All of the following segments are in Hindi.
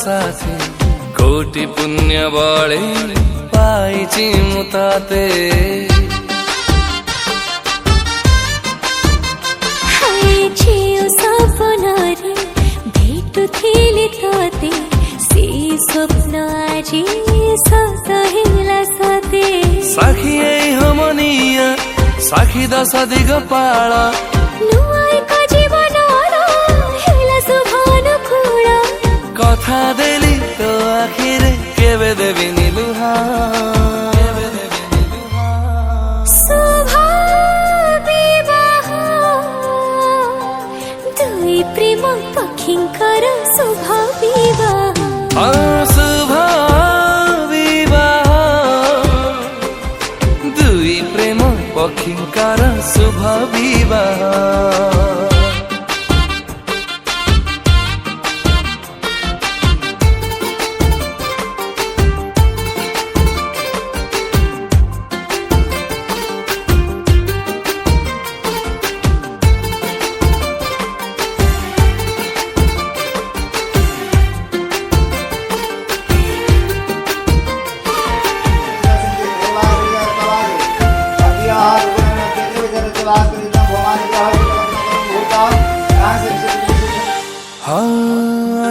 साथी कोटि पुण्य बळे पाइछि मु ताते सपनारे भेटुथिले ताते से स्वप्न आजी सत हेला साथे साखी हमनिया साखी दश दिगपाल नुआएको जीवन हेला शुभन खुळ कथा देली तो आखिरे केबे देबिनी लुहा प्रेम पक्षींकर शुभ विवाह शुभ विवाह दुई प्रेम पक्षींकर शुभ विवाह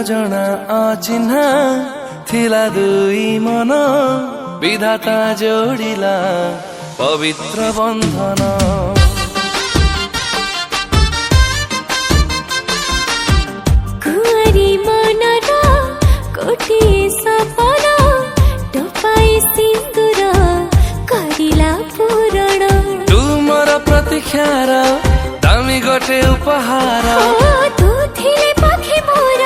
जना अचिन्हा थिला दुई मन विधाता जोडिला पवित्र बन्धन कुंवारी मनर कोटी सपन टपाई सिन्दूर करिला पूरण तुमर प्रतीक्षार दामी गोटे उपहार तू थिले पाखे मोर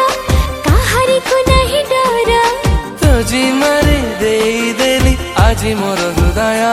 काहारीको नहीं डर तुझी मारी देई देली आजी मोर हृदय